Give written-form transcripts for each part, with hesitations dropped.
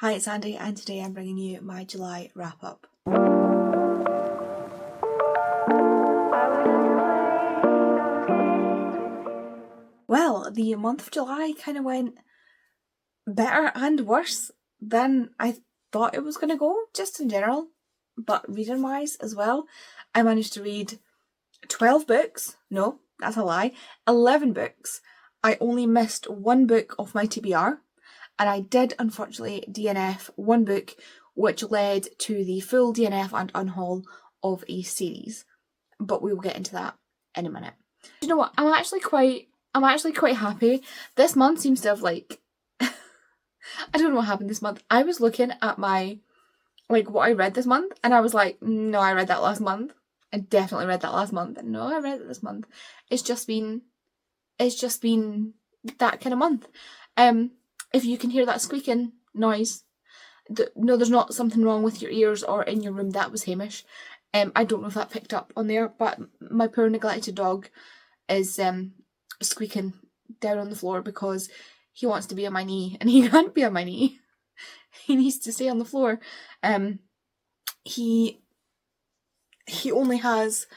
Hi, it's Andy, and today I'm bringing you my July wrap-up. Well, the month of July kind of went better and worse than I thought it was going to go, just in general, but reading-wise as well. I managed to read 12 books. No, that's a lie. 11 books. I only missed one book off my TBR, and I did unfortunately DNF one book, which led to the full DNF and unhaul of a series. But we will get into that in a minute. You know what? I'm actually quite happy. This month seems to have I don't know what happened this month. I was looking at my what I read this month, and I was like, no, I read that last month. I definitely read that last month. No, I read it this month. It's just been that kind of month. If you can hear that squeaking noise, no, there's not something wrong with your ears or in your room. That was Hamish. I don't know if that picked up on there, but my poor neglected dog is squeaking down on the floor because he wants to be on my knee, and he can't be on my knee. He needs to stay on the floor. He only has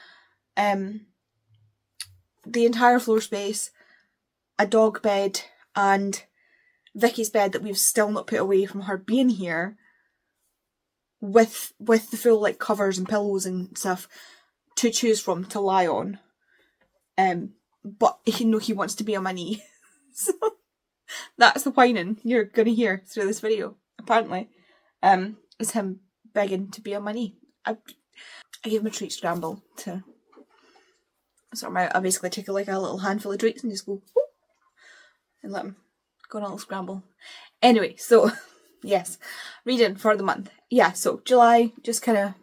the entire floor space, a dog bed, and Vicky's bed that we've still not put away from her being here, with the full covers and pillows and stuff to choose from to lie on. But he wants to be on my knee. So that's the whining you're gonna hear through this video, apparently. Is him begging to be on my knee. I gave him a treat scramble to sort him out. I basically take a little handful of treats and just go whoop, and let him go on a little scramble. Anyway, so yes, reading for the month. Yeah, so July, just kind of,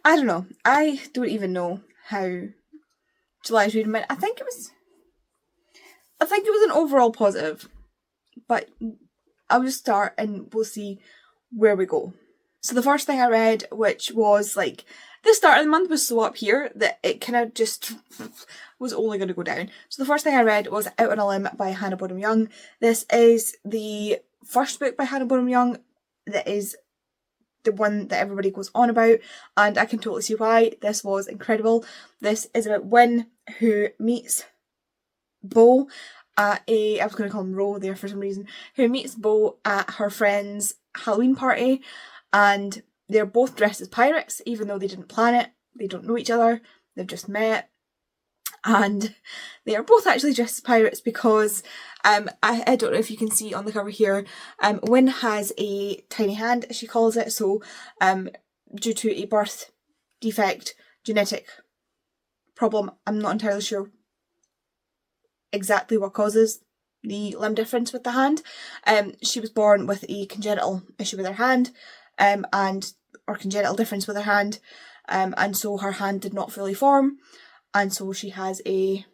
I don't know. I don't even know how July's reading went. I think it was an overall positive, but I'll just start and we'll see where we go. So the first thing I read, which was the start of the month, was so up here that it kind of just was only going to go down. So the first thing I read was Out on a Limb by Hannah Bonham Young. This is the first book by Hannah Bonham Young that is the one that everybody goes on about, and I can totally see why. This was incredible. This is about Wynne, who meets Bo at I was going to call him Ro there for some reason, who meets Bo at her friend's Halloween party, and they're both dressed as pirates, even though they didn't plan it. They don't know each other. They've just met. And they are both actually dressed as pirates because, I don't know if you can see on the cover here, Wynne has a tiny hand, as she calls it. So due to a birth defect, genetic problem, I'm not entirely sure exactly what causes the limb difference with the hand. She was born with a congenital issue with her hand, or congenital difference with her hand, and so her hand did not fully form, and so she has a,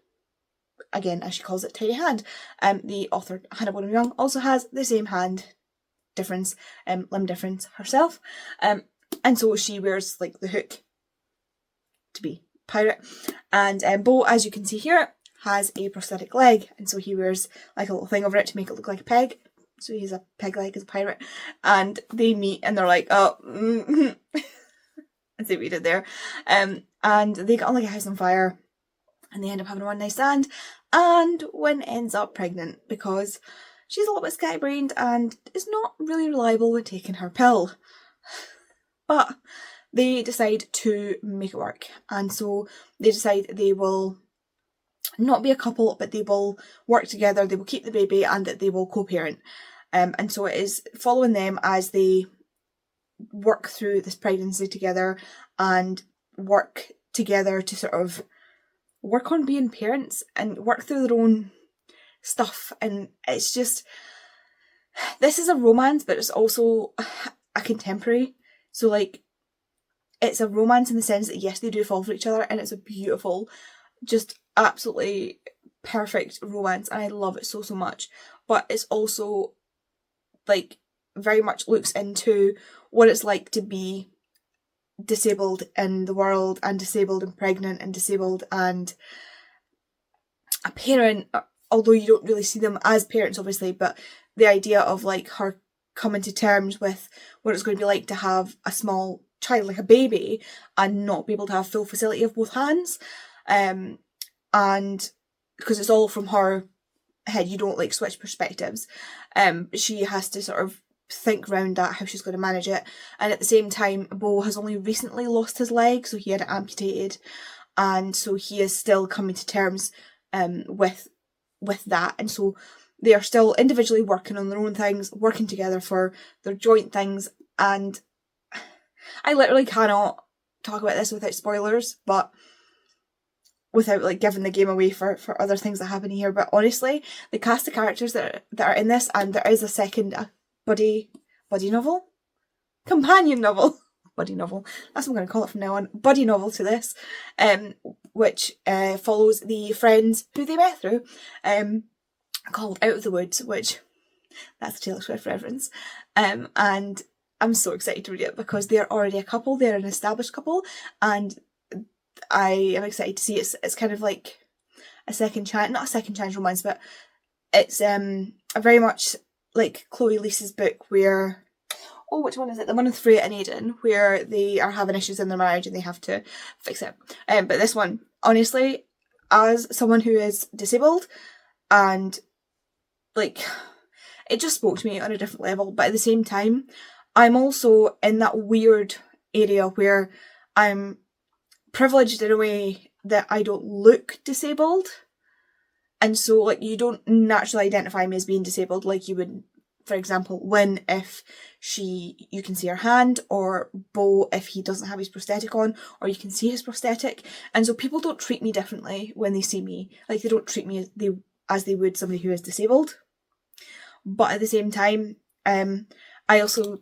again, as she calls it, tiny hand. The author, Hannah Bonham Young, also has the same hand difference, limb difference herself, and so she wears the hook to be pirate, and Bo, as you can see here, has a prosthetic leg, and so he wears a little thing over it to make it look like a peg. So he has a peg leg as a pirate, and they meet and they're like, oh, as they read it there, and they get on a house on fire, and they end up having a one night stand, and Wynne ends up pregnant because she's a little bit scatterbrained and is not really reliable with taking her pill. But they decide to make it work, and so they decide they will not be a couple, but they will work together, they will keep the baby, and that they will co-parent. And so it is following them as they work through this pregnancy together and work together to sort of work on being parents and work through their own stuff. And it's just, this is a romance, but it's also a contemporary. So it's a romance in the sense that yes, they do fall for each other, and it's a beautiful, just absolutely perfect romance, and I love it so much. But it's also very much looks into what it's like to be disabled in the world, and disabled and pregnant, and disabled and a parent, although you don't really see them as parents obviously, but the idea of her coming to terms with what it's going to be like to have a small child, like a baby, and not be able to have full facility of both hands. And because it's all from her head, you don't like switch perspectives. She has to sort of think around that, how she's going to manage it. And at the same time, Bo has only recently lost his leg, so he had it amputated, and so he is still coming to terms with that. And so they are still individually working on their own things, working together for their joint things. And I literally cannot talk about this without spoilers, but without like giving the game away for other things that happen here. But honestly, the cast of characters that are in this, and there is a second buddy novel? Companion novel. Buddy novel. That's what I'm going to call it from now on. Buddy novel to this, which follows the friends who they met through, called Out of the Woods, which, that's a Taylor Swift reference. And I'm so excited to read it because they're already a couple, they're an established couple, and I am excited to see it's kind of like a second chance, not a second chance romance, but it's a very much like Chloe Lisa's book where, oh, which one is it? The one with Freya and Aidan, where they are having issues in their marriage and they have to fix it. But this one, honestly, as someone who is disabled, and like, it just spoke to me on a different level. But at the same time, I'm also in that weird area where I'm privileged in a way that I don't look disabled. And so, like, you don't naturally identify me as being disabled like you would, for example, Wyn, if you can see her hand, or Bo if he doesn't have his prosthetic on, or you can see his prosthetic. And so people don't treat me differently when they see me. Like, they don't treat me as they would somebody who is disabled. But at the same time, I also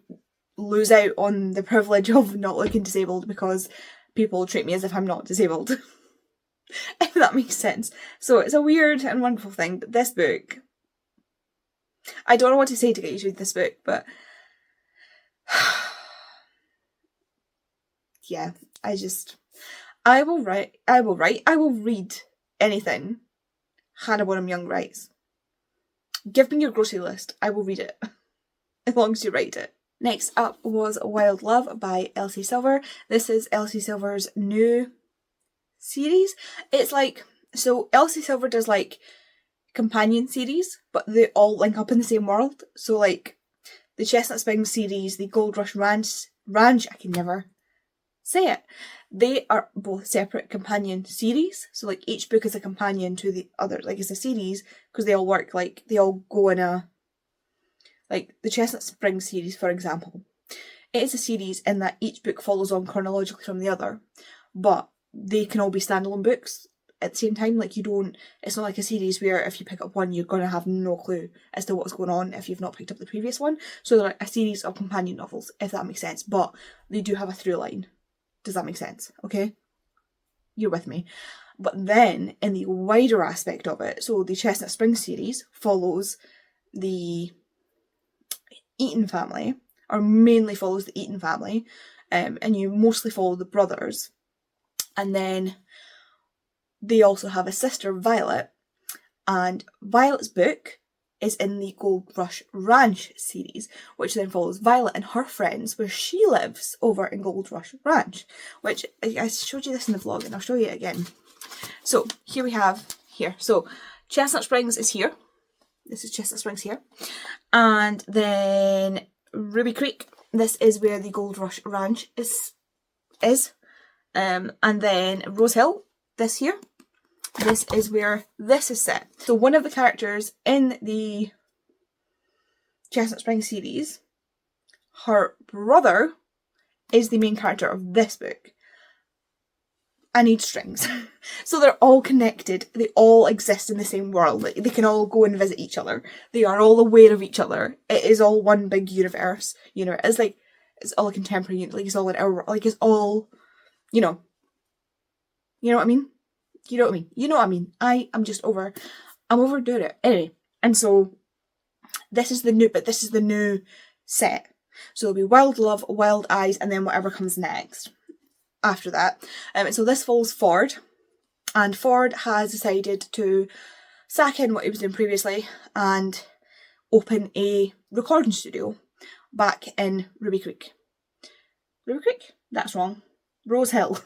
lose out on the privilege of not looking disabled because people treat me as if I'm not disabled. If that makes sense. So it's a weird and wonderful thing, but this book, I don't know what to say to get you to read this book, but yeah, I will read anything Hannah Bonham Young writes. Give me your grocery list, I will read it, as long as you write it. Next up was Wild Love by Elsie Silver. This is Elsie Silver's new series. It's like, so Elsie Silver does like companion series, but they all link up in the same world. So like the Chestnut Springs series, the Gold Rush Ranch, I can never say it. They are both separate companion series. So like each book is a companion to the other, like it's a series, because they all work, like they all go in a, like the Chestnut Springs series, for example. It is a series in that each book follows on chronologically from the other, but they can all be standalone books at the same time. Like it's not like a series where if you pick up one, you're going to have no clue as to what's going on if you've not picked up the previous one. So they're like a series of companion novels, if that makes sense, but they do have a through line. Does that make sense? Okay? You're with me. But then, in the wider aspect of it, so the Chestnut Springs series follows the Eaton family, or mainly follows the Eaton family, and you mostly follow the brothers. And then they also have a sister, Violet, and Violet's book is in the Gold Rush Ranch series, which then follows Violet and her friends where she lives over in Gold Rush Ranch, which I showed you this in the vlog and I'll show you it again. So here we have so Chestnut Springs is here. This is Chestnut Springs here. And then Ruby Creek, this is where the Gold Rush Ranch is. And then Rose Hill, this here, this is where this is set. So one of the characters in the Chestnut Springs series, her brother is the main character of this book. I need strings. So they're all connected. They all exist in the same world. They can all go and visit each other. They are all aware of each other. It is all one big universe. You know, it's like, it's all a contemporary, like it's all in our, like it's all, you know what I mean? You know what I mean? I'm overdoing it. Anyway, and so this is the new set. So it'll be Wild Love, Wild Eyes, and then whatever comes next after that. So this follows Ford, and Ford has decided to sack in what he was doing previously and open a recording studio. back in Ruby Creek. Ruby Creek? That's wrong. Rose Hill.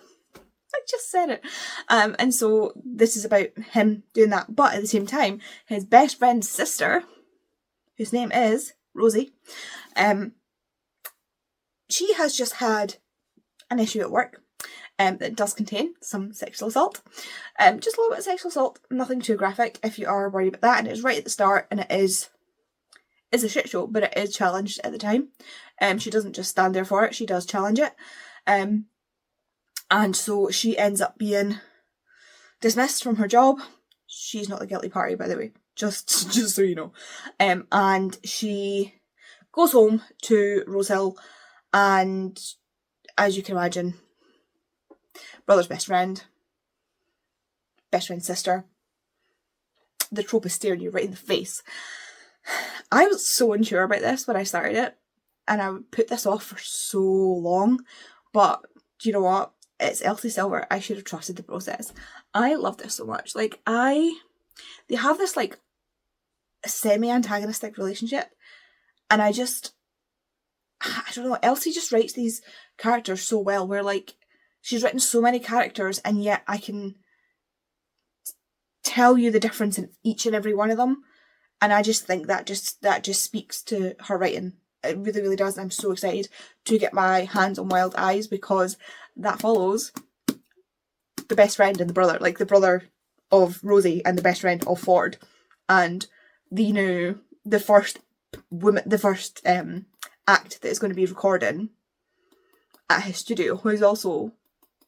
I just said it. And so this is about him doing that. But at the same time, his best friend's sister, whose name is Rosie, she has just had an issue at work that does contain some sexual assault. Just a little bit of sexual assault, nothing too graphic if you are worried about that. And it's right at the start, and it is a shit show, but it is challenged at the time. She doesn't just stand there for it, she does challenge it. And so she ends up being dismissed from her job. She's not the guilty party, by the way, just so you know. And she goes home to Rose Hill, and as you can imagine, brother's best friend's sister. The trope is staring you right in the face. I was so unsure about this when I started it, and I would put this off for so long, but do you know what? It's Elsie Silver. I should have trusted the process. I love this so much. Like, they have this, like, semi-antagonistic relationship, and I don't know, Elsie just writes these characters so well, where, like, she's written so many characters, and yet I can tell you the difference in each and every one of them, and I just think that just speaks to her writing. It really, really does. I'm so excited to get my hands on Wild Eyes, because that follows the best friend and the brother, like the brother of Rosie and the best friend of Ford, and the first act that is going to be recording at his studio, who is also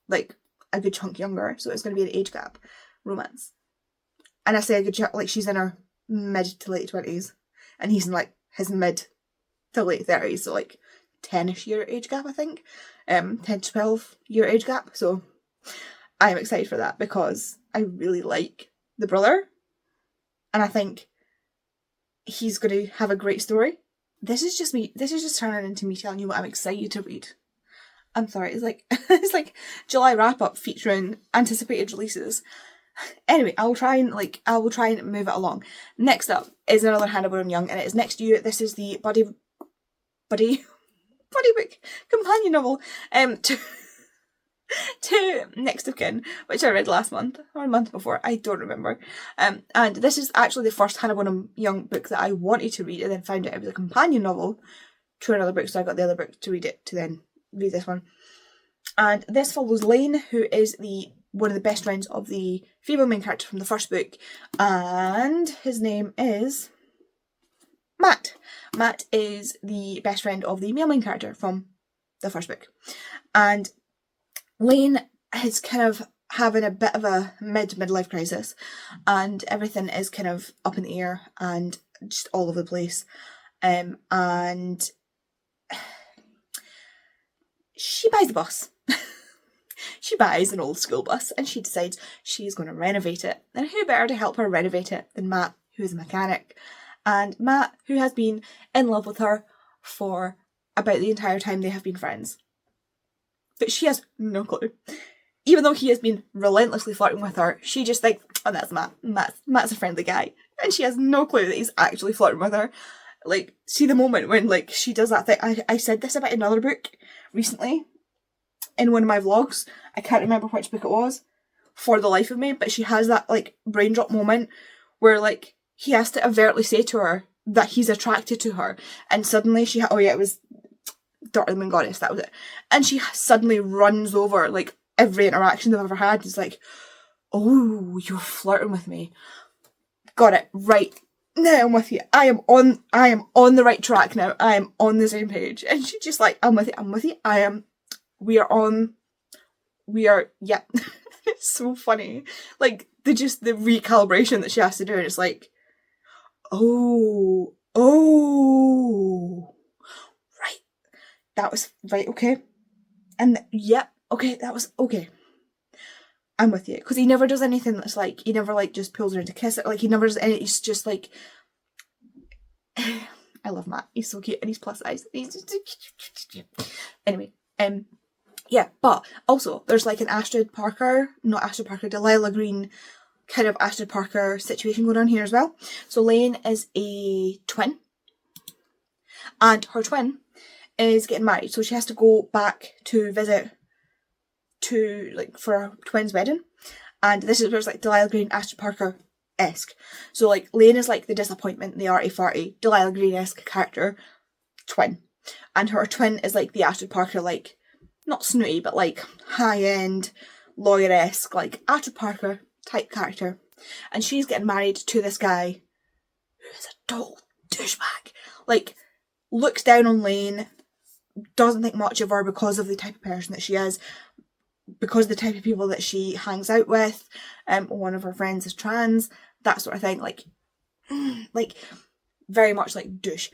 like a good chunk younger, so it's going to be an age gap romance. And I say a good chunk, like she's in her mid to late 20s, and he's in like his mid to late 30s, so like 10ish year age gap, I think. 10 to 12 year age gap. So I'm excited for that, because I really like the brother, and I think he's going to have a great story. This is just turning into me telling you what I'm excited to read. I'm sorry, it's like July wrap up featuring anticipated releases. Anyway, I will try and move it along. Next up is another Hannah Bonham Young, and it is Next to You. This is the buddy book companion novel to Next of Kin, which I read last month or a month before, I don't remember. And this is actually the first Hannah Bonham Young book that I wanted to read, and then found out it was a companion novel to another book, so I got the other book to read it, to then read this one. And this follows Lane, who is one of the best friends of the female main character from the first book, and his name is Matt. Matt is the best friend of the male main character from the first book. And Lane is kind of having a bit of a midlife crisis, and everything is kind of up in the air and just all over the place. And she buys a bus. She buys an old school bus, and she decides she's going to renovate it. And who better to help her renovate it than Matt, who is a mechanic. And Matt, who has been in love with her for about the entire time they have been friends. But she has no clue. Even though he has been relentlessly flirting with her, she just thinks, oh, that's Matt. Matt's a friendly guy. And she has no clue that he's actually flirting with her. Like, see the moment when, like, she does that thing. I said this about another book recently in one of my vlogs. I can't remember which book it was for the life of me, but she has that, like, brain drop moment where, like, he has to overtly say to her that he's attracted to her, and suddenly it was Daughter of the Moon Goddess, that was it. And she suddenly runs over, like, every interaction they've ever had. It's like, oh, you're flirting with me. Got it. Right. Now I'm with you. I am on the right track now. I am on the same page. And she's just like, I'm with you. Yeah. It's so funny. Like, the recalibration that she has to do, and it's like, oh, right. That was, right, okay. And, okay, that was, okay. I'm with you. Because he never does anything that's like, he never, like, just pulls her in to kiss it. Like, he never does any, he's just like, I love Matt. He's so cute, and he's plus size. He's just, anyway, yeah, but also, there's like an Delilah Green kind of Astrid Parker situation going on here as well. So Lane is a twin, and her twin is getting married, so she has to go back to visit for her twin's wedding. And this is where it's like Delilah Green, Ashton Parker-esque. So like Lane is like the disappointment, the arty-farty, Delilah Green-esque character, twin. And her twin is like the Ashton Parker, like, not snooty, but like high-end, lawyer-esque, like Ashton Parker type character. And she's getting married to this guy who is a total douchebag. Like, looks down on Lane, doesn't think much of her because of the type of person that she is, because of the type of people that she hangs out with. One of her friends is trans, that sort of thing. Like very much like douche.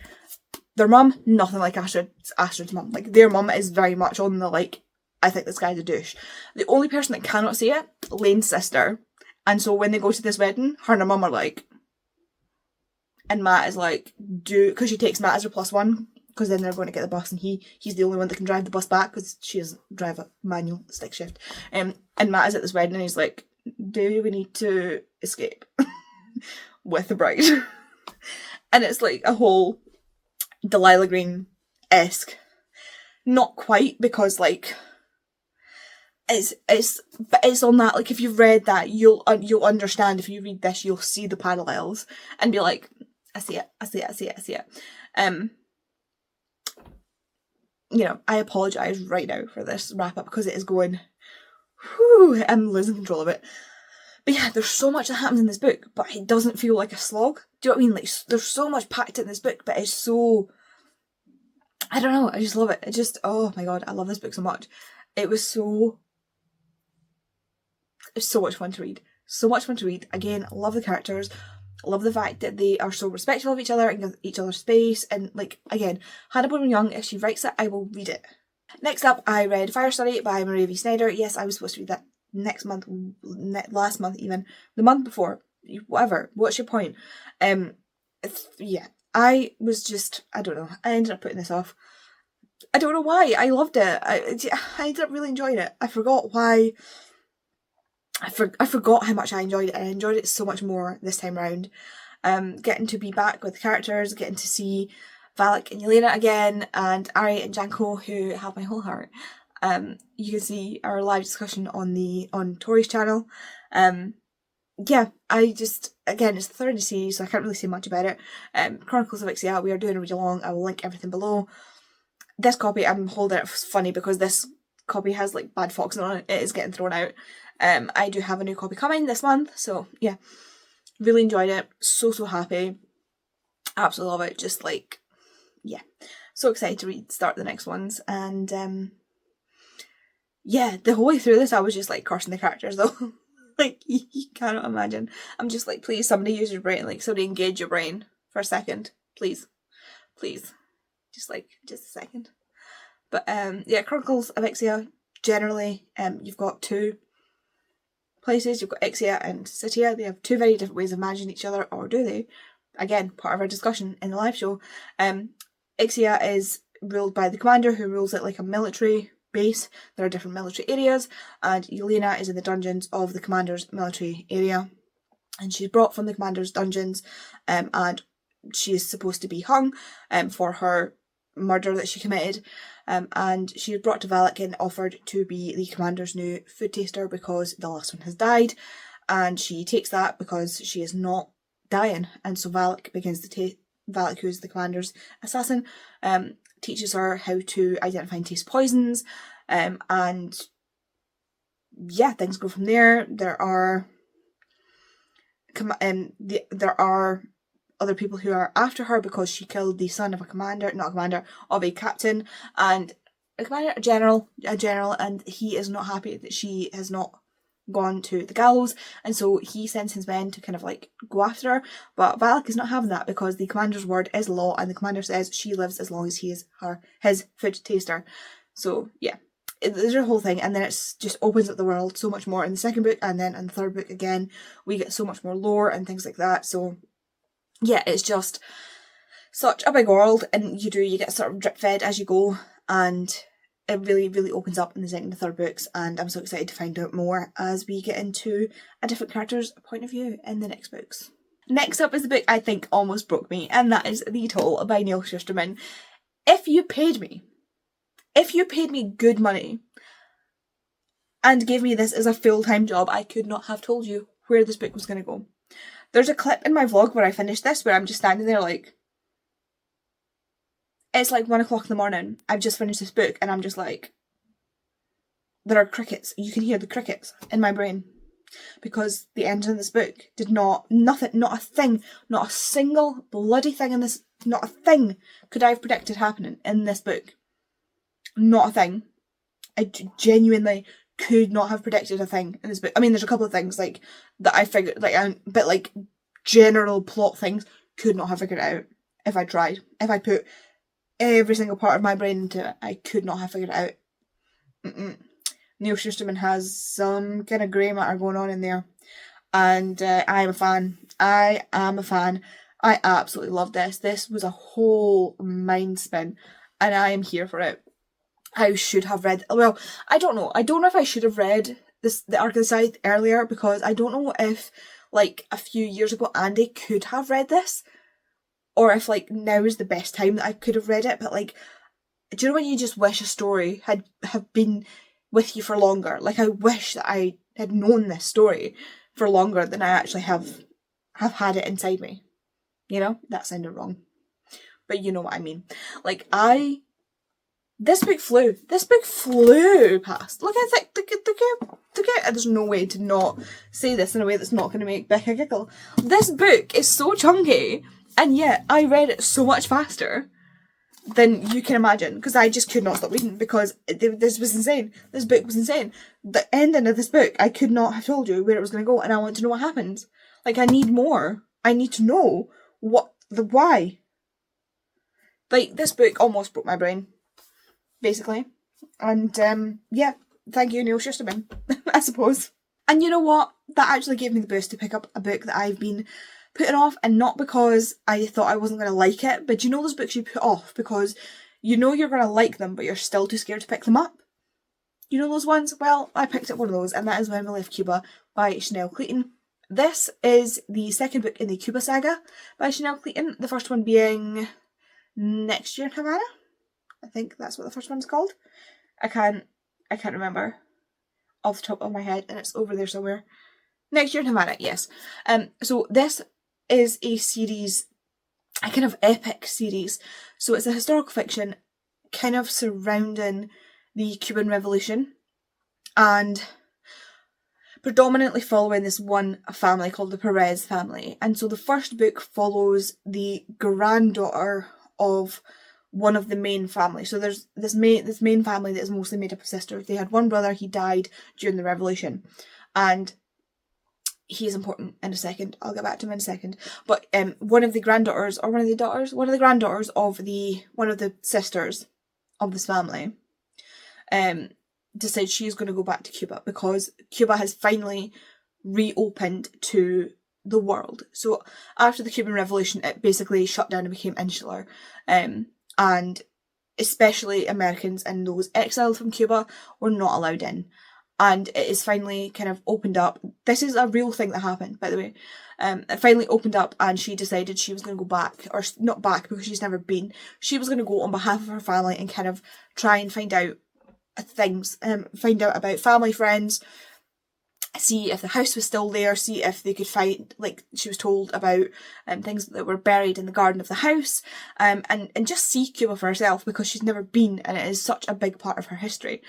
Their mum, nothing like Astrid's mum. Like, their mum is very much on the like, I think this guy's a douche. The only person that cannot see it, Lane's sister. And so when they go to this wedding, her and her mum are like, and Matt is like, because she takes Matt as her +1, because then they're going to get the bus, and he's the only one that can drive the bus back, because she doesn't drive a manual stick shift. And Matt is at this wedding, and he's like, do we need to escape with the bride? And it's like a whole Delilah Green-esque. Not quite, because like it's on that, like, if you've read that, you'll understand. If you read this, you'll see the parallels and be like, I see it. You know, I apologise right now for this wrap up, because it is going, whew, I'm losing control of it. But yeah, there's so much that happens in this book, but it doesn't feel like a slog. Do you know what I mean? Like, there's so much packed in this book, but it's so, I don't know, I just love it. It just, oh my god, I love this book so much. It was so much fun to read. So much fun to read. Again, love the characters. Love the fact that they are so respectful of each other and give each other space. And like, again, Hannah Bonham Young, if she writes it, I will read it. Next up, I read Fire Study by Maria V. Snyder. Yes, I was supposed to read that last month even. The month before. Whatever. What's your point? Yeah. I was just, I don't know. I ended up putting this off. I don't know why. I loved it. I ended up really enjoying it. I forgot why. I forgot how much I enjoyed it, and I enjoyed it so much more this time round. Getting to be back with the characters, getting to see Valak and Yelena again, and Ari and Janko, who have my whole heart. You can see our live discussion on Tori's channel. Yeah, I just, again, it's the third series, so I can't really say much about it. Chronicles of Ixia, we are doing a read along. I will link everything below. This copy, I'm holding it funny because this copy has like bad foxing on it. It is getting thrown out. I do have a new copy coming this month, so yeah, really enjoyed it. So happy, absolutely love it. Just like, yeah, so excited to start the next ones. And yeah, the whole way through this I was just like cursing the characters though. Like, you cannot imagine. I'm just like, please, somebody use your brain, like somebody engage your brain for a second, please just a second. But yeah, Chronicles of Ixia, generally, you've got two places. You've got Ixia and Sitia. They have two very different ways of managing each other, or do they? Again, part of our discussion in the live show. Ixia is ruled by the commander, who rules it like a military base. There are different military areas, and Yelena is in the dungeons of the commander's military area, and she's brought from the commander's dungeons, and she is supposed to be hung for her murder that she committed. And she was brought to Valak and offered to be the commander's new food taster because the last one has died, and she takes that because she is not dying. And so Valak begins to Valak, who's the commander's assassin, teaches her how to identify and taste poisons, and yeah, things go from there. There are other people who are after her because she killed the son of of a captain, and a general, and he is not happy that she has not gone to the gallows, and so he sends his men to kind of like go after her. But Valak is not having that because the commander's word is law, and the commander says she lives as long as he is his food taster. So yeah, there's a whole thing, and then it's just opens up the world so much more in the second book, and then in the third book again we get so much more lore and things like that. So yeah, it's just such a big world, and you get sort of drip fed as you go, and it really opens up in the second and the third books, and I'm so excited to find out more as we get into a different character's point of view in the next books. Next up is the book I think almost broke me, and that is The Toll by Neil Shusterman. If you paid me good money and gave me this as a full-time job, I could not have told you where this book was going to go. There's a clip in my vlog where I finished this where I'm just standing there like, it's like 1 o'clock in the morning, I've just finished this book and I'm just like, there are crickets, you can hear the crickets in my brain. Because the ending of this book did not a single bloody thing in this, not a thing could I have predicted happening in this book. Not a thing. I genuinely could not have predicted a thing in this book. I mean, there's a couple of things like that I figured, but like general plot things, could not have figured it out if I tried. If I put every single part of my brain into it, I could not have figured it out. Neil Shusterman has some kind of grey matter going on in there, and I am a fan. I absolutely love this. This was a whole mind spin, and I am here for it. I should have read, well, I don't know if I should have read the Ark of the Scythe earlier, because I don't know if like a few years ago Andy could have read this, or if like now is the best time that I could have read it. But like, do you know when you just wish a story have been with you for longer? Like, I wish that I had known this story for longer than I actually have had it inside me. You know, that sounded wrong, but you know what I mean. Like, this book flew past. Look at it, look at, there's no way to not say this in a way that's not going to make Becca giggle. This book is so chunky, and yet I read it so much faster than you can imagine, because I just could not stop reading, because this was insane. This book was insane. The ending of this book, I could not have told you where it was going to go, and I want to know what happens. Like, I need more. I need to know why. Like, this book almost broke my brain, basically. And, yeah, thank you, Neil Shusterman, I suppose. And you know what? That actually gave me the boost to pick up a book that I've been putting off, and not because I thought I wasn't going to like it, but you know those books you put off because you know you're going to like them, but you're still too scared to pick them up? You know those ones? Well, I picked up one of those, and that is When We Left Cuba by Chanel Clayton. This is the second book in the Cuba saga by Chanel Clayton, the first one being Next Year in Havana. I think that's what the first one's called. I can't remember off the top of my head, and it's over there somewhere. Next Year in Havana, yes. So this is a series, a kind of epic series. So it's a historical fiction kind of surrounding the Cuban Revolution, and predominantly following this one family called the Perez family. And so the first book follows the granddaughter of one of the main families. So there's this main family that is mostly made up of sisters. They had one brother, he died during the revolution, and he's important in a second. I'll get back to him in a second. But one of the granddaughters of one of the sisters of this family decided she's going to go back to Cuba because Cuba has finally reopened to the world. So after the Cuban Revolution, it basically shut down and became insular. And especially Americans and those exiled from Cuba were not allowed in. And it is finally kind of opened up. This is a real thing that happened, by the way. It finally opened up, and she decided she was going to go back, or not back because she's never been. She was going to go on behalf of her family and kind of try and find out things, find out about family, friends, see if the house was still there, see if they could find, like she was told about things that were buried in the garden of the house, and just see Cuba for herself because she's never been, and it is such a big part of her history.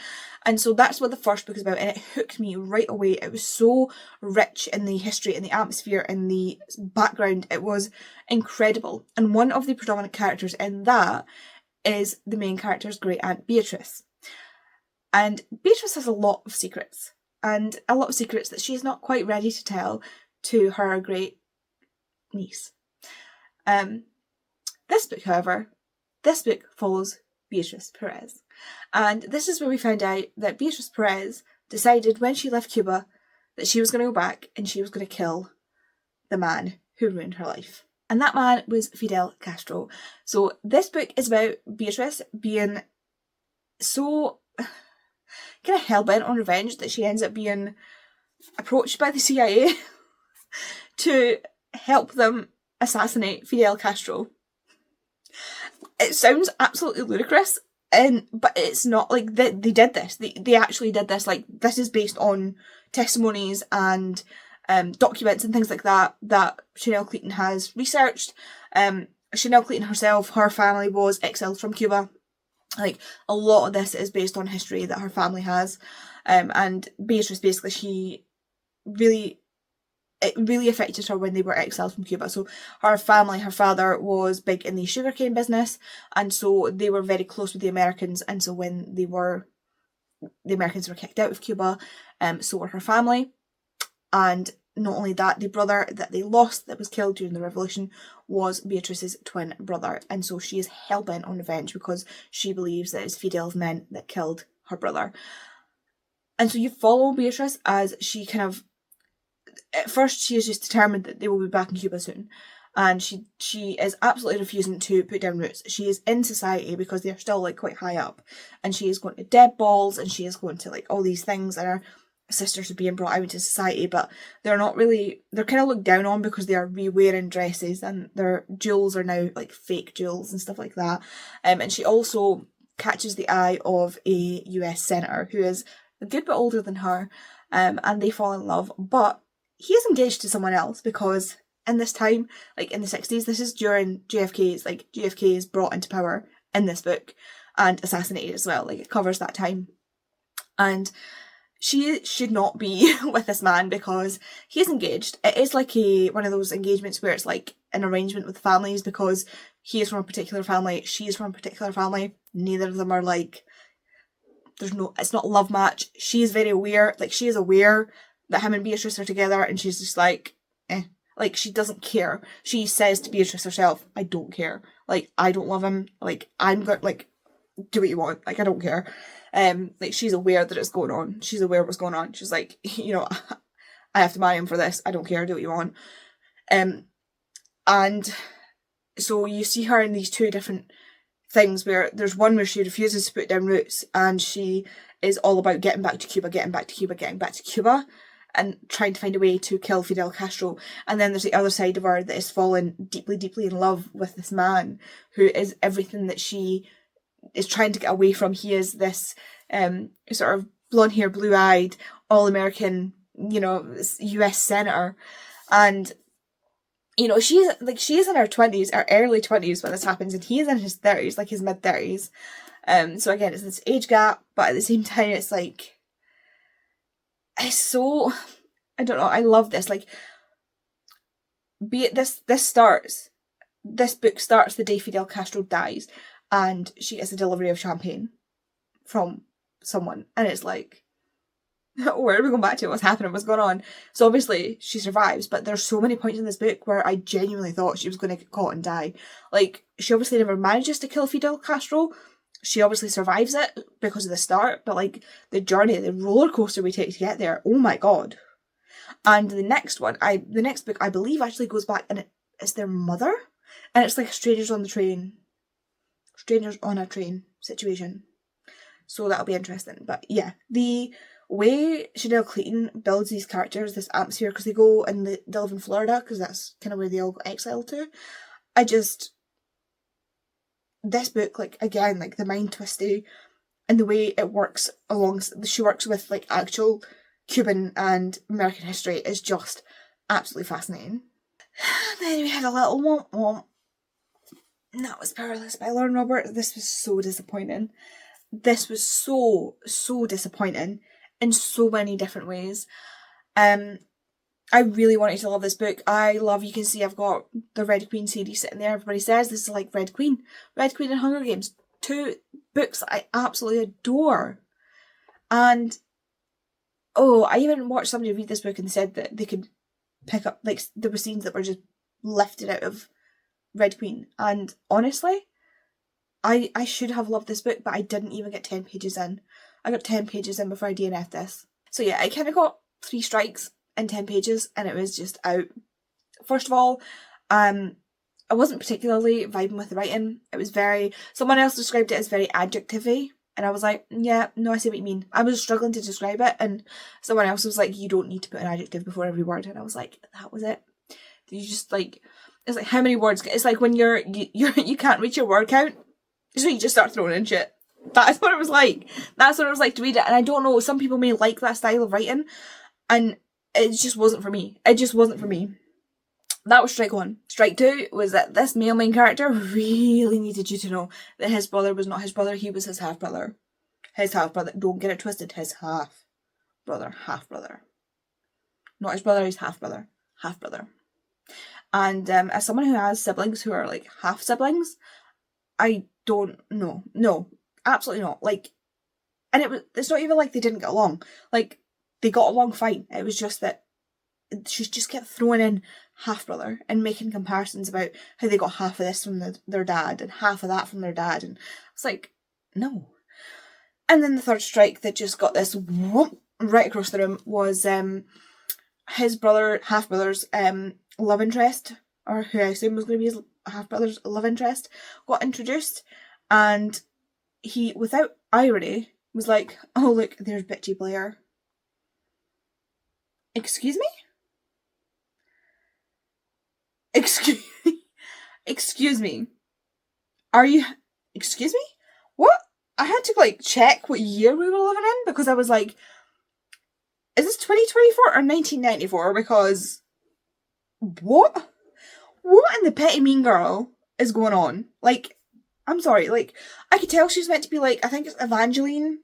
And so that's what the first book is about, and it hooked me right away. It was so rich in the history and the atmosphere and the background. It was incredible. And one of the predominant characters in that is the main character's great aunt Beatrice. And Beatrice has a lot of secrets. And a lot of secrets that she's not quite ready to tell to her great niece. This book follows Beatrice Perez. And this is where we found out that Beatrice Perez decided when she left Cuba that she was going to go back and she was going to kill the man who ruined her life. And that man was Fidel Castro. So this book is about Beatrice being so kind of hell-bent on revenge that she ends up being approached by the CIA to help them assassinate Fidel Castro. It sounds absolutely ludicrous, but it's not. Like, they did this. They actually did this. Like, this is based on testimonies and documents and things like that Chanel Clayton has researched. Chanel Clayton herself, her family was exiled from Cuba. Like, a lot of this is based on history that her family has. And Beatrice, basically, it really affected her when they were exiled from Cuba. So her family, her father was big in the sugarcane business, and so they were very close with the Americans. And so when the Americans were kicked out of Cuba, so were her family. And not only that, the brother that they lost that was killed during the revolution was Beatrice's twin brother. And so she is hell-bent on revenge because she believes that it's Fidel's men that killed her brother. And so you follow Beatrice as she kind of, at first she is just determined that they will be back in Cuba soon. And she is absolutely refusing to put down roots. She is in society because they're still like quite high up. And she is going to dead balls, and she is going to like all these things, and her sisters are being brought out into society, but they're not really, they're kind of looked down on because they are re-wearing dresses, and their jewels are now like fake jewels and stuff like that. And she also catches the eye of a US senator who is a good bit older than her, and they fall in love, but he is engaged to someone else because in this time, like in the 60s, this is during JFK is brought into power in this book and assassinated as well. Like, it covers that time. And she should not be with this man because he is engaged. It is like one of those engagements where it's like an arrangement with families because he is from a particular family, she is from a particular family. Neither of them are like, it's not a love match. She is very aware, like she is aware that him and Beatrice are together, and she's just like, eh. Like, she doesn't care. She says to Beatrice herself, I don't care. Like, I don't love him. Like, I'm going, like, do what you want. Like, I don't care. Like, she's aware that it's going on. She's aware of what's going on. She's like, you know, I have to marry him for this. I don't care. Do what you want. And so you see her in these two different things where there's one where she refuses to put down roots, and she is all about getting back to Cuba, and trying to find a way to kill Fidel Castro. And then there's the other side of her that is fallen deeply, deeply in love with this man who is everything that she is trying to get away from. He is this sort of blonde hair, blue eyed, all American, you know, US senator. And, you know, she is in her 20s, her early 20s when this happens, and he is in his 30s, like his mid 30s. So again, it's this age gap, but at the same time, it's like, it's so, I don't know, I love this. Like, this book starts the day Fidel Castro dies, and she gets a delivery of champagne from someone, and it's like, where are we going back to? What's happening? What's going on? So obviously she survives, but there's so many points in this book where I genuinely thought she was going to get caught and die. Like, she obviously never manages to kill Fidel Castro. She obviously survives it because of the start, but like the journey, the roller coaster we take to get there, oh my god. And the next book I believe actually goes back, and it's their mother, and it's like strangers on a train situation. So that'll be interesting. But yeah, the way Chanel Clayton builds these characters, this atmosphere, because they live in Florida, because that's kind of where they all got exiled to. This book, like, again, like the mind twisty and the way it works she works with like actual Cuban and American history is just absolutely fascinating. Then we had a little womp womp. And that was Powerless by Lauren Robert. This was so disappointing. This was so disappointing in so many different ways. I really wanted to love this book. You can see I've got the Red Queen series sitting there. Everybody says this is like Red Queen and Hunger Games. Two books that I absolutely adore. And, I even watched somebody read this book and said that they could pick up, like, there were scenes that were just lifted out of Red Queen. And honestly, I should have loved this book, but I didn't even get 10 pages in. I got 10 pages in before I DNF'd this. So yeah, I kind of got 3 strikes in 10 pages, and it was just out. First of all, I wasn't particularly vibing with the writing. It was someone else described it as very adjective-y, and I was like, yeah, no, I see what you mean. I was struggling to describe it, and someone else was like, you don't need to put an adjective before every word, and I was like, that was it. You just like, it's like how many words, it's like when you can't reach your word count, so you just start throwing in shit. That's what it was like. That's what it was like to read it. And I don't know, some people may like that style of writing, and it just wasn't for me. It just wasn't for me. That was strike one. Strike two was that this male main character really needed you to know that his brother was not his brother, he was his half-brother. His half-brother. Don't get it twisted. His half-brother. Half-brother. Not his brother, his half-brother. Half-brother. And as someone who has siblings who are like half-siblings, I don't know. No. Absolutely not. Like, and it's not even like they didn't get along. Like, they got along fine. It was just that she just kept throwing in half-brother and making comparisons about how they got half of this from their dad and half of that from their dad. And it's like, no. And then the third strike that just got this whoop, right across the room was his brother, half-brother's love interest, or who I assume was going to be his half-brother's love interest, got introduced. And he, without irony, was like, oh look, there's bitchy Blair. Excuse me? Excuse me. Are you... Excuse me? What? I had to, like, check what year we were living in, because I was like, is this 2024 or 1994? Because, what? What in the Petty Mean Girl is going on? Like, I'm sorry, like, I could tell she's meant to be, like, I think it's Evangeline,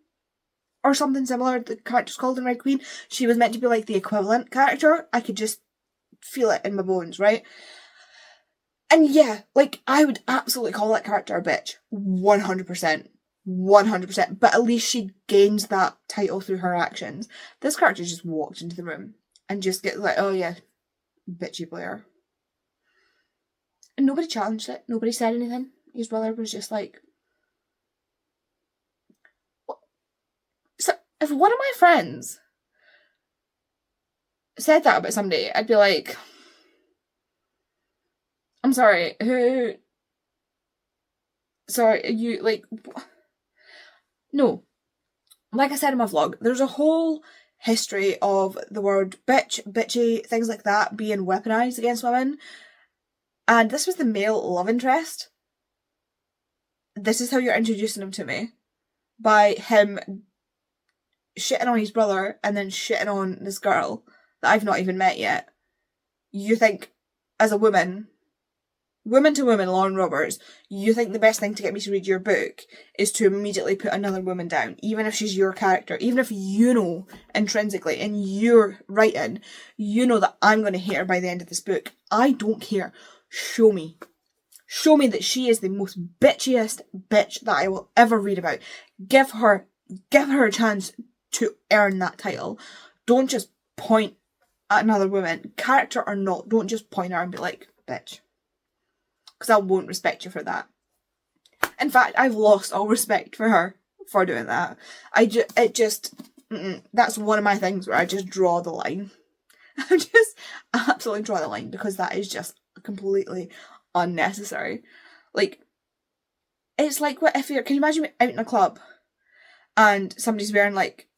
or something similar, the character's called in Red Queen. She was meant to be, like, the equivalent character. I could just feel it in my bones, right? And yeah, like, I would absolutely call that character a bitch. 100%. 100%. But at least she gains that title through her actions. This character just walked into the room and just gets like, oh yeah, bitchy Blair. And nobody challenged it. Nobody said anything. His brother was just like... What? So, if one of my friends said that about somebody, I'd be like... I'm sorry, who... Sorry, you, like... No. Like I said in my vlog, there's a whole history of the word bitch, bitchy, things like that being weaponised against women. And this was the male love interest. This is how you're introducing him to me. By him shitting on his brother and then shitting on this girl that I've not even met yet. You think, as a woman to woman, Lauren Roberts, you think the best thing to get me to read your book is to immediately put another woman down, even if she's your character, even if you know intrinsically in your writing, you know that I'm going to hate her by the end of this book. I don't care. Show me. Show me that she is the most bitchiest bitch that I will ever read about. Give her a chance to earn that title. Don't just point at another woman, character or not, don't just point at her and be like, bitch. Because I won't respect you for that. In fact, I've lost all respect for her for doing that. That's one of my things where I just draw the line. I just absolutely draw the line because that is just completely unnecessary. Like, it's like, what if can you imagine out in a club and somebody's wearing like,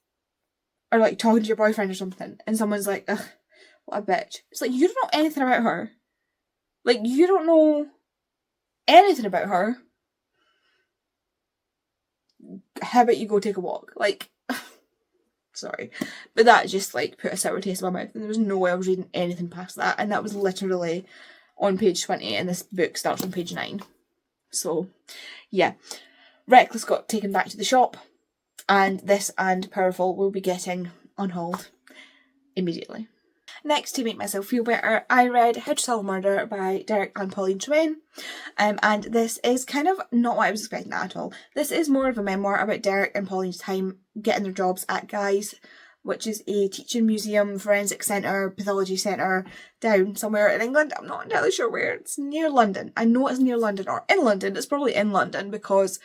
or like talking to your boyfriend or something, and someone's like, ugh, what a bitch. It's like, you don't know anything about her. Like, you don't know anything about her. How about you go take a walk? Like, sorry. But that just, like, put a sour taste in my mouth. And there was no way I was reading anything past that. And that was literally on page 20. And this book starts on page 9. So, yeah. Reckless got taken back to the shop. And this and Powerful will be getting unhauled immediately. Next, to make myself feel better, I read How to Solve Murder by Derek and Pauline Tremaine. And this is kind of not what I was expecting at all. This is more of a memoir about Derek and Pauline's time getting their jobs at Guy's, which is a teaching museum, forensic centre, pathology centre down somewhere in England. I'm not entirely sure where. It's near London. I know it's near London, or in London. It's probably in London because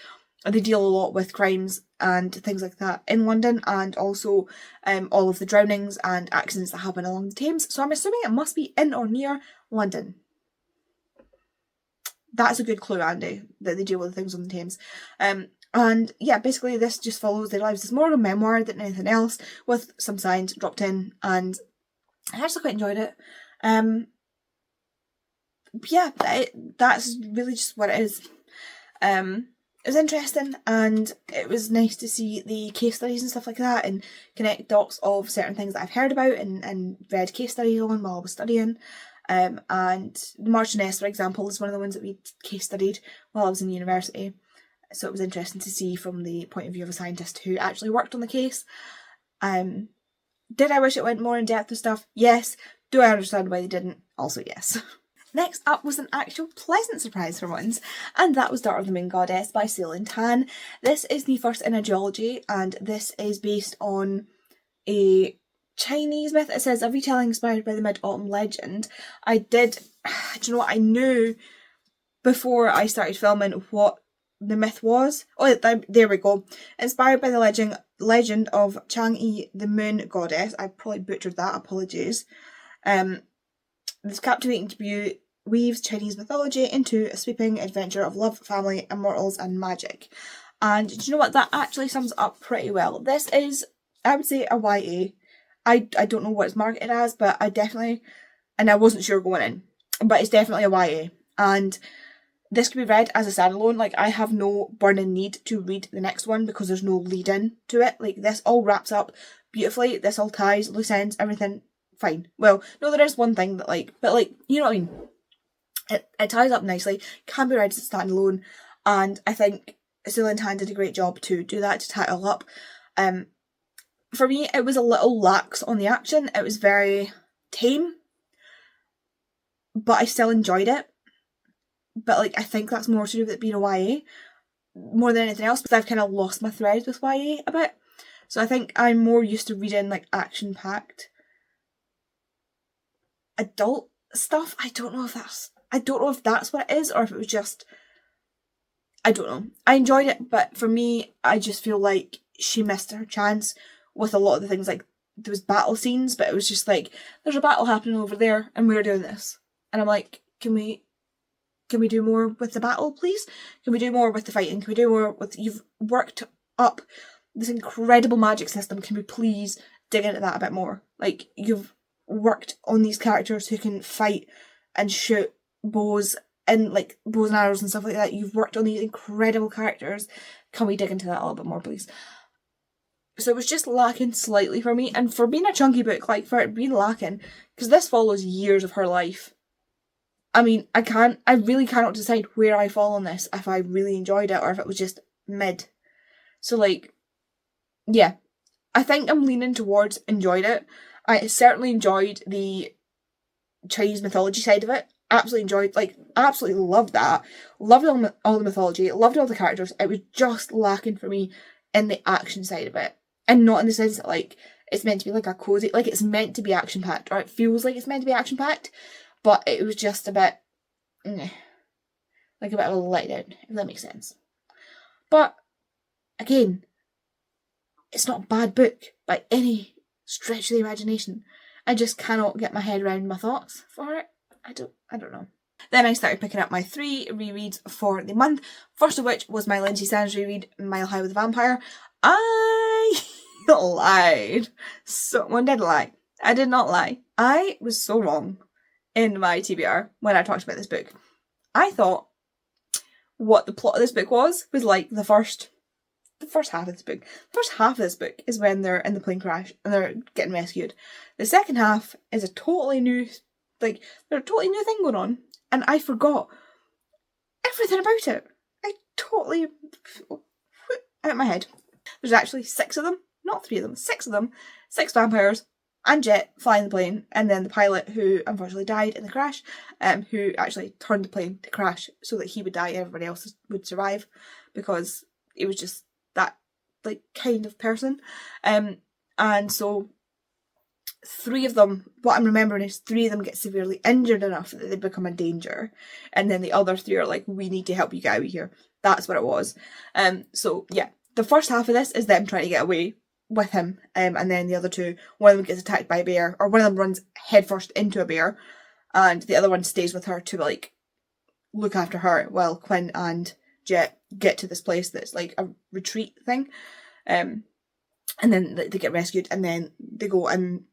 they deal a lot with crimes and things like that in London, and also all of the drownings and accidents that happen along the Thames. So I'm assuming it must be in or near London. That's a good clue, Andy, that they deal with things on the Thames. And yeah, basically this just follows their lives. It's more of a memoir than anything else, with some science dropped in, and I actually quite enjoyed it. yeah, that's really just what it is. It was interesting, and it was nice to see the case studies and stuff like that, and connect dots of certain things that I've heard about and read case studies on while I was studying. And Marchioness, for example, is one of the ones that we case studied while I was in university. So it was interesting to see from the point of view of a scientist who actually worked on the case. Did I wish it went more in depth with stuff? Yes. Do I understand why they didn't? Also yes. Next up was an actual pleasant surprise for once, and that was Daughter of the Moon Goddess by Celine Tan. This is the first in a duology, and this is based on a Chinese myth. It says, a retelling inspired by the Mid-Autumn legend. Do you know what? I knew before I started filming what the myth was. Oh, there we go. Inspired by the legend of Chang'e, the Moon Goddess. I probably butchered that, apologies. This captivating debut weaves Chinese mythology into a sweeping adventure of love, family, immortals, and magic. And do you know what? That actually sums up pretty well. This is, I would say, a YA. I don't know what it's marketed as, but I wasn't sure going in, but it's definitely a YA. And this can be read as a standalone. Like, I have no burning need to read the next one because there's no lead in to it. Like, this all wraps up beautifully. This all ties, loose ends, everything. Fine. Well, no, there is one thing that you know what I mean? It ties up nicely, can be read as a standalone, and I think Celine Tan did a great job to do that, to tie it all up. For me, it was a little lax on the action. It was very tame, but I still enjoyed it. But I think that's more to do with it being a YA more than anything else, because I've kind of lost my thread with YA a bit. So I think I'm more used to reading action-packed adult stuff. I don't know if that's what it is, or if it was just, I don't know. I enjoyed it, but for me, I just feel like she missed her chance with a lot of the things. There was battle scenes, but it was just there's a battle happening over there and we're doing this, and I'm like, can we do more with the battle, please? Can we do more with the fighting? Can we do more with, you've worked up this incredible magic system, can we please dig into that a bit more? You've worked on these characters who can fight and shoot bows and bows and arrows and stuff like that. You've worked on these incredible characters. Can we dig into that a little bit more, please? So it was just lacking slightly for me, and for being a chunky book, for it being lacking, because this follows years of her life. I mean, I really cannot decide where I fall on this, if I really enjoyed it or if it was just mid. So yeah, I think I'm leaning towards enjoyed it. I certainly enjoyed the Chinese mythology side of it. Absolutely loved that. Loved all the mythology, loved all the characters. It was just lacking for me in the action side of it. And not in the sense that it's meant to be a cozy, it's meant to be action packed, or it feels like it's meant to be action packed, but it was just a bit, a bit of a letdown, if that makes sense. But again, it's not a bad book by any stretch of the imagination. I just cannot get my head around my thoughts for it. I don't know. Then I started picking up my 3 rereads for the month, first of which was my Lindsay Sands reread, Mile High with a Vampire. I lied. Someone did lie. I did not lie. I was so wrong in my TBR when I talked about this book. I thought what the plot of this book was the first half of this book. The first half of this book is when they're in the plane crash and they're getting rescued. The second half is a totally new, there's a totally new thing going on, and I forgot everything about it. I totally out of my head. There's actually 6 of them, not 3 of them, 6 of them, 6 vampires, and Jet flying the plane, and then the pilot who unfortunately died in the crash, who actually turned the plane to crash so that he would die and everybody else would survive, because he was just that kind of person. And so 3 of them, what I'm remembering is 3 of them get severely injured enough that they become a danger, and then the other 3 are we need to help you get out of here. That's what it was. So yeah, the first half of this is them trying to get away with him, and then the other 2, one of them gets attacked by a bear, or one of them runs headfirst into a bear, and the other one stays with her to look after her while Quinn and Jet get to this place that's a retreat thing, and then they get rescued, and then they go and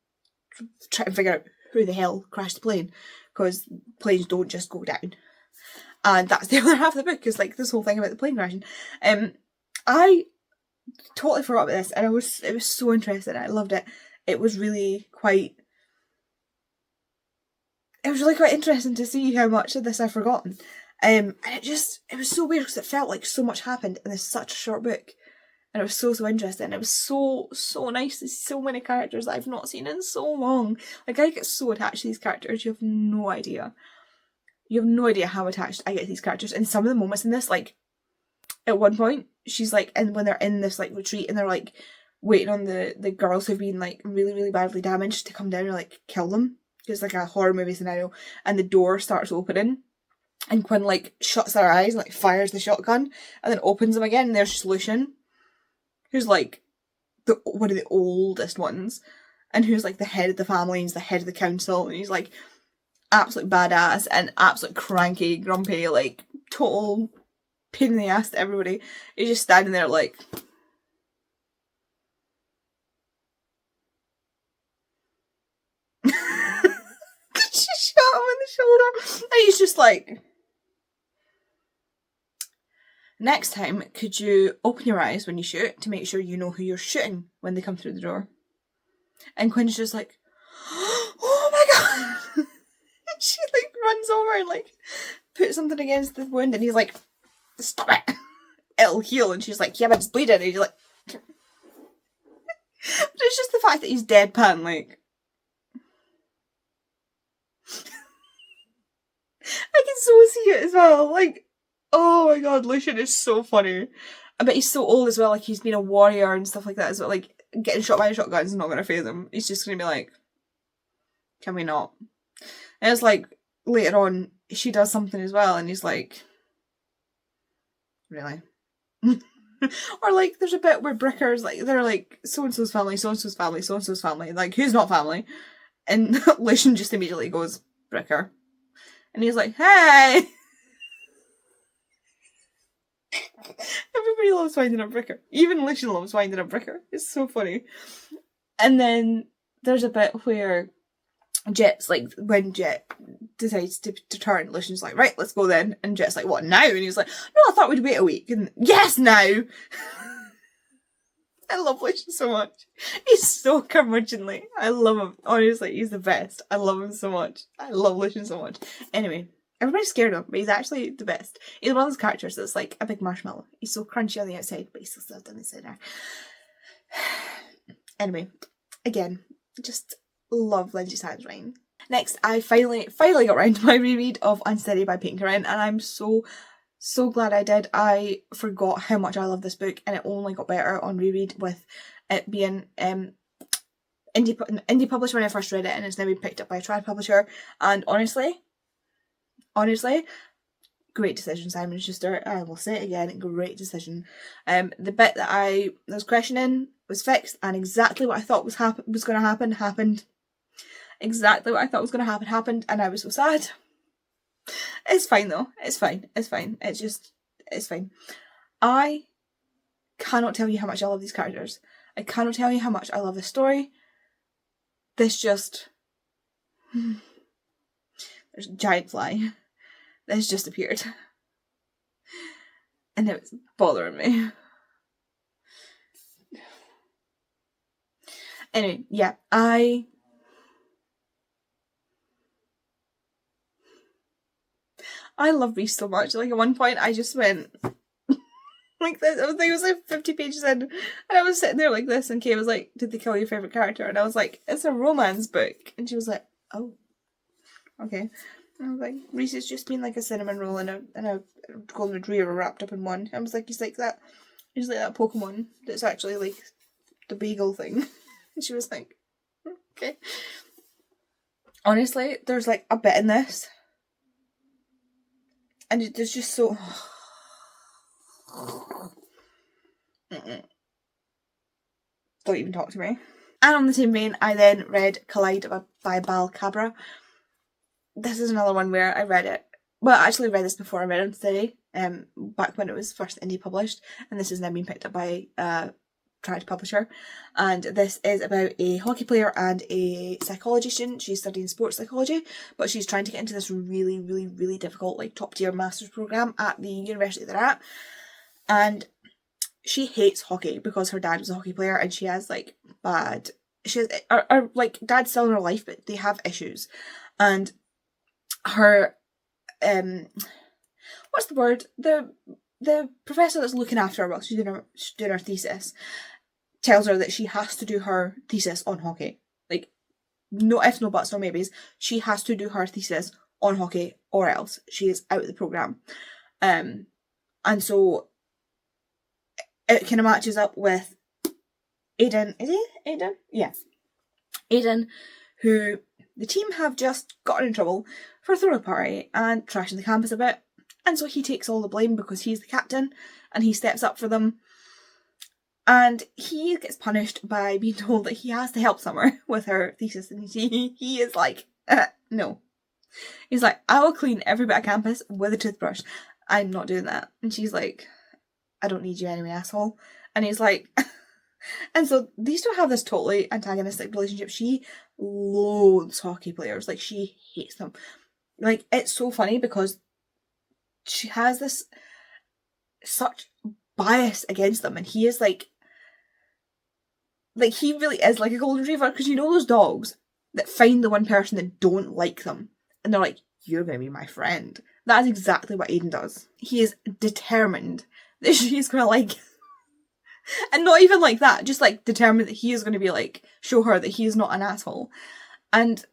try and figure out who the hell crashed the plane, because planes don't just go down. And that's the other half of the book, is like this whole thing about the plane crashing. I totally forgot about this, and it was so interesting. I loved it. It was really quite interesting to see how much of this I've forgotten. And it was so weird because it felt like so much happened in such a short book. And it was so interesting. It was so nice to see so many characters that I've not seen in so long. Like, I get so attached to these characters, you have no idea. You have no idea how attached I get to these characters. And some of the moments in this, like, at one point, she's like, and when they're in this, like, retreat, and they're, like, waiting on the girls who've been, like, really, really badly damaged to come down and, like, kill them. It's like a horror movie scenario. And the door starts opening. And Quinn, like, shuts their eyes and, like, fires the shotgun. And then opens them again, and there's just Lucian, who's, like, one of the oldest ones. And who's, like, the head of the family, and he's the head of the council. And he's, like, absolute badass and absolute cranky, grumpy, like, total pain in the ass to everybody. He's just standing there, like... She shot him in the shoulder. And he's just like... Next time, could you open your eyes when you shoot to make sure you know who you're shooting when they come through the door? And Quinn's just like, oh my god! She, like, runs over and, like, puts something against the wound, and he's like, stop it! It'll heal. And she's like, yeah, but it's bleeding. And he's like... But it's just the fact that he's deadpan, like... I can so see it as well, like... Oh my god, Lucian is so funny. I bet he's so old as well, like he's been a warrior and stuff like that as well. Like, getting shot by a shotgun is not going to faze him. He's just going to be like, can we not? And it's like, later on, she does something as well, and he's like, really? Or like, there's a bit where Bricker's like, they're like, so-and-so's family, so-and-so's family, so-and-so's family. Like, who's not family? And Lucian just immediately goes, Bricker. And he's like, hey! Everybody loves winding up Bricker. Even Lucian loves winding up Bricker. It's so funny. And then there's a bit where Jet's like, when Jet decides to turn, Lucian's like, right, let's go then. And Jet's like, what, now? And he's like, no, I thought we'd wait a week. And yes, now! I love Lucian so much. He's so curmudgeonly. I love him. Honestly, he's the best. I love him so much. I love Lucian so much. Anyway. Everybody's scared of him, but he's actually the best. He's one of those characters that's like a big marshmallow. He's so crunchy on the outside, but he's so soft on the inside. Anyway, again, just love Lindsay Sands' writing. Next, I finally got round to my reread of Unsteady by Peyton Corinne, and I'm so glad I did. I forgot how much I love this book, and it only got better on reread with it being indie published when I first read it, and it's now been picked up by a trad publisher. And honestly, great decision, Simon Schuster. I will say it again, great decision. The bit that I was questioning was fixed, and exactly what I thought was going to happen happened. Exactly what I thought was going to happen happened, and I was so sad. It's fine though. It's fine. It's fine. I cannot tell you how much I love these characters. I cannot tell you how much I love this story. There's a giant fly that has just appeared. And it was bothering me. Anyway, yeah, I love Reese so much. Like, at one point I just went like this. I think it was like 50 pages in, and I was sitting there like this, and Kay was like, did they kill your favourite character? And I was like, it's a romance book. And she was like, oh, okay. And I was like, Reese has just been like a cinnamon roll and a golden retriever wrapped up in one. I was like, he's like that Pokemon that's actually like the beagle thing. And she was like, okay. Honestly, there's like a bit in this, and there's just so... Don't even talk to me. And on the same vein, I then read Collide by Bal Cabra. This is another one where I read it. Well, I actually read this before I read it today, back when it was first indie published, and this has now been picked up by try to publish her. And this is about a hockey player and a psychology student. She's studying sports psychology, but she's trying to get into this really, really, really difficult, like, top tier master's program at the university they're at. And she hates hockey because her dad was a hockey player, and she has, like, like, dad's still in her life, but they have issues. And her, what's the word? The professor that's looking after her while she's doing her thesis tells her that she has to do her thesis on hockey. Like, no ifs, no buts, no maybes. She has to do her thesis on hockey or else she is out of the programme. And so it kind of matches up with Aiden. Is he Aiden? Yeah. Aiden, who the team have just gotten in trouble for throwing a party and trashing the campus a bit. And so he takes all the blame because he's the captain and he steps up for them. And he gets punished by being told that he has to help Summer with her thesis. And he is like, no. He's like, I will clean every bit of campus with a toothbrush. I'm not doing that. And she's like, I don't need you anyway, asshole. And he's like, and so these two have this totally antagonistic relationship. She loathes hockey players. Like, she hates them. Like, it's so funny because she has this such bias against them, and he is like he really is like a golden retriever, because you know those dogs that find the one person that don't like them and they're like, you're gonna be my friend. That is exactly what Aiden does. He is determined that she's gonna like and not even like that, just like determined that he is gonna be like, show her that he is not an asshole. And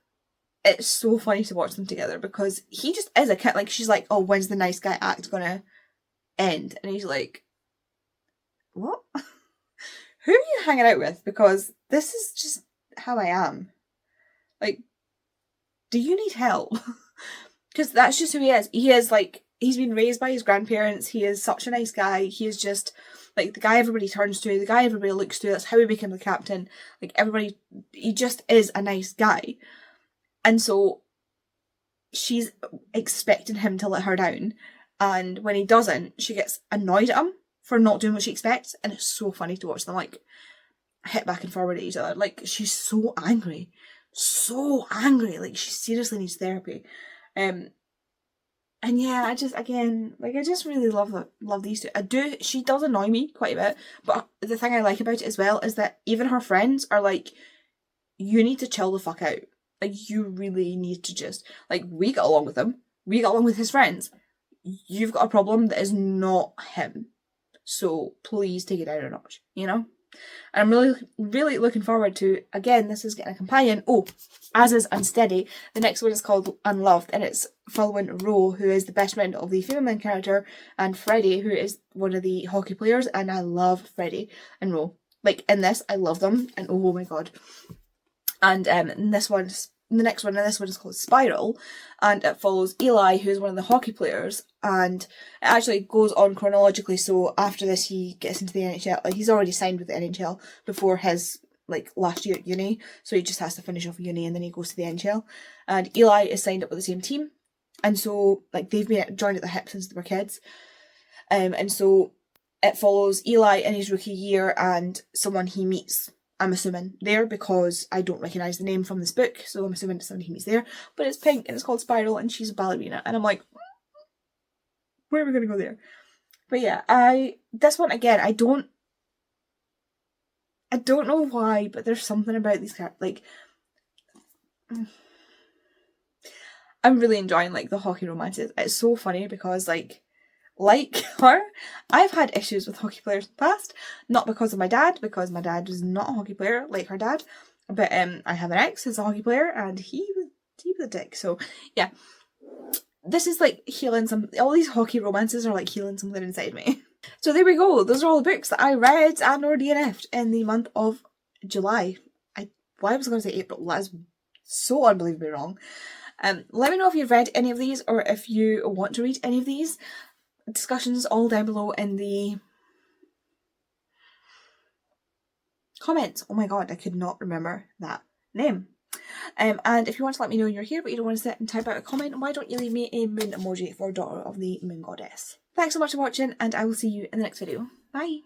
it's so funny to watch them together because he just is a kid. Like, she's like, oh, when's the nice guy act gonna end? And he's like, what? Who are you hanging out with? Because this is just how I am. Like, do you need help? Because that's just who he is. He is like, he's been raised by his grandparents. He is such a nice guy. He is just like the guy everybody turns to, the guy everybody looks to. That's how he became the captain. Like, everybody, he just is a nice guy. And so she's expecting him to let her down. And when he doesn't, she gets annoyed at him for not doing what she expects. And it's so funny to watch them, like, hit back and forward at each other. Like, she's so angry. So angry. Like, she seriously needs therapy. And yeah, I just really love these two. She does annoy me quite a bit. But the thing I like about it as well is that even her friends are like, you need to chill the fuck out. Like, you really need to just, like, we get along with him. We get along with his friends. You've got a problem that is not him. So please take it down a notch, you know? And I'm really, really looking forward to, again, this is getting a companion. Oh, As Is Unsteady. The next one is called Unloved, and it's following Ro, who is the best friend of the female main character, and Freddie, who is one of the hockey players, and I love Freddie and Ro. Like, in this, I love them, and oh my god. And the next one is called Spiral, and it follows Eli, who's one of the hockey players, and it actually goes on chronologically. So after this, he gets into the NHL. Like, he's already signed with the NHL before his, like, last year at uni, so he just has to finish off uni and then he goes to the NHL. And Eli is signed up with the same team, and so, like, they've been joined at the hip since they were kids. And so it follows Eli in his rookie year and someone he meets, I'm assuming, there, because I don't recognise the name from this book, so I'm assuming it's somebody he meets there. But it's pink and it's called Spiral and she's a ballerina, and I'm like, where are we going to go there? But yeah, this one, again, I don't know why, but there's something about these characters, like, I'm really enjoying, like, the hockey romances. It's so funny because, like her, I've had issues with hockey players in the past, not because of my dad, because my dad was not a hockey player like her dad, but I have an ex who's a hockey player, and he was a dick. So yeah, this is like healing all these hockey romances are like healing something inside me. So there we go. Those are all the books that I read and or DNF'd in the month of July. Why was I going to say April? That is so unbelievably wrong. Let me know if you've read any of these or if you want to read any of these. Discussions all down below in the comments. Oh my god, I could not remember that name. And if you want to let me know you're here but you don't want to sit and type out a comment, why don't you leave me a moon emoji for Daughter of the Moon Goddess. Thanks so much for watching, and I will see you in the next video. Bye!